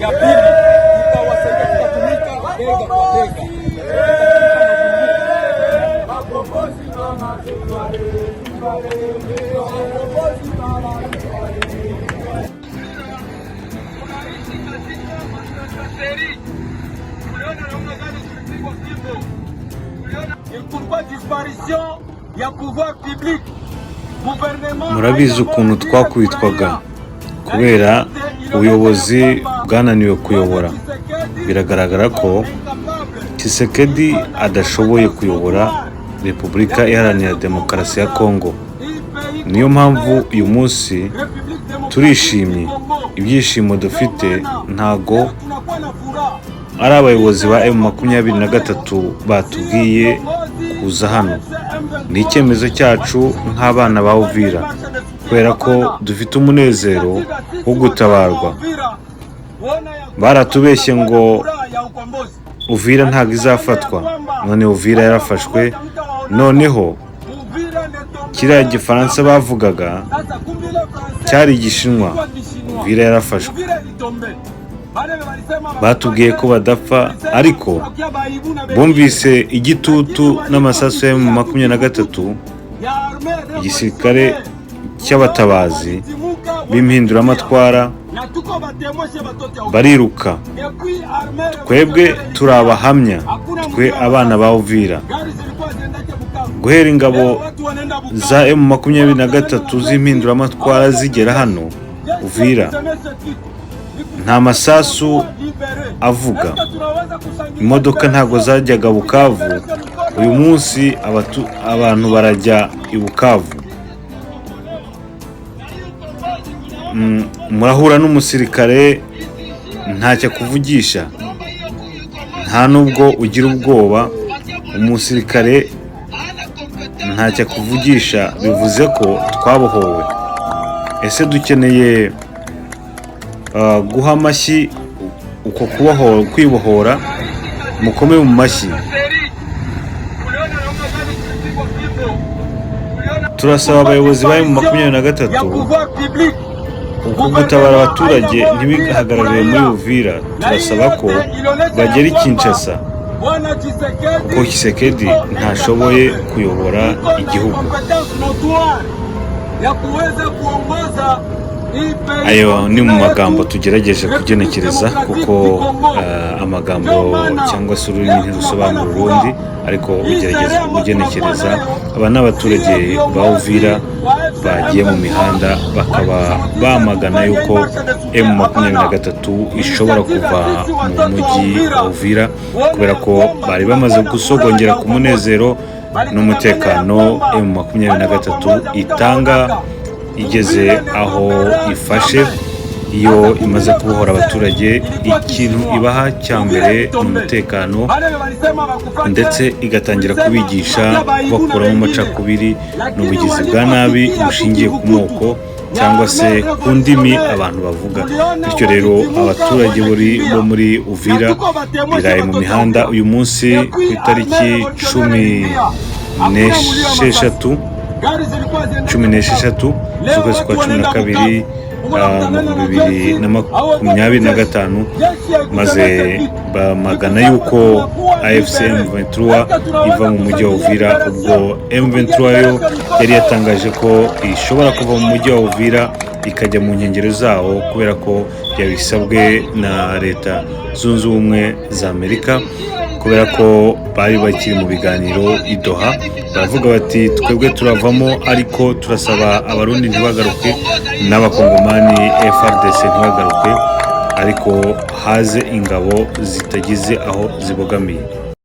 ya pili tutawasaidia, tutatumika bega kwa bega. Murabizi ukuntu twakubitwaga kubera ubuyobozi bwananiwe kuyobora. Biragaragara ko Tshisekedi adashoboye kuyobora Repubulika Iharanira Demokarasi ya Kongo. Niyo mpamvu uyu munsi turishimye. Ibyishimo dufite ntago ari abayobozi ba M23 batubwiye kuza hano. Ni icyemezo cyacu nk'abana ba Uvira, kubera ko dufite umunezero wo gutabarwa. Baratubeshye ngo Uvira ntabwo izafatwa, none Uvira yarafashwe. Noneho kiriya gifaransa bavugaga cyari igishinwa. Uvira yarafashwe. Batubwiye ko badapfa, ariko bumvise igitutu n'amasasu ya M23. Igisirikare cy'abatabazi b'impinduramatwara bariruka. Twebwe turi abahamya, twe abana ba Uvira. Guhera ingabo za M23 z'impinduramatwara zigera hano Uvira, nta masasu avuga, imodoka ntago zajyaga Bukavu. Uyu munsi abantu barajya i Bukavu. Murahura n'umusirikare ntacyo kuvugisha, nta nubwo ugira ubwoba. Umusirikare ntacyo kuvugisha, bivuze ko twabohowe. Ese dukeneye guha amashyi uko kubohora, kwibohora? Mukome mu mashyi. Turasaba abayobozi ba M23 uko gutabara abaturage ntibihagararire muri Uvira. Turasaba ko bagera i Kinshasa, kuko Tshisekedi ntashoboye kuyobora igihugu. Ayo ni mu magambo tugerageje kugenekereza, kuko amagambo cyangwa se ururimi ntirusobanura urundi, ariko ugerageza kugenekereza. Aba n'abaturage ba Uvira bagiye mu mihanda bakaba bamagana yuko M23 ishobora kuva mu mujyi wa Uvira, kubera ko bari bamaze gusogongera ku munezero n'umutekano M23 itanga igeze aho ifashe. Iyo imaze kubohora abaturage, ikintu ibaha cya mbere ni umutekano, ndetse igatangira kubigisha kubakuramo amacakubiri n'ubugizi bwa nabi bushingiye ku moko cyangwa se ku ndimi abantu bavuga. Bityo rero abaturage bo muri Uvira biraye mu mihanda uyu munsi ku itariki 16 z'ukwezi kwa 12 2025, maze bamagana yuko AFC M23 iva mu mujyi wa Uvira. Ubwo M23 yo yari yatangaje ko ishobora kuva mu mujyi wa Uvira ikajya mu nkengero zawo, kubera ko yabisabwe na Leta Zunze Ubumwe za Amerika, kubera ko bari bakiri mu biganiro i Doha. Baravuga bati twebwe turavamo, ariko turasaba abarundi ntibagaruke n'abakongomani FRDC ntibagaruke, ariko haze ingabo zitagize aho zibogamiye.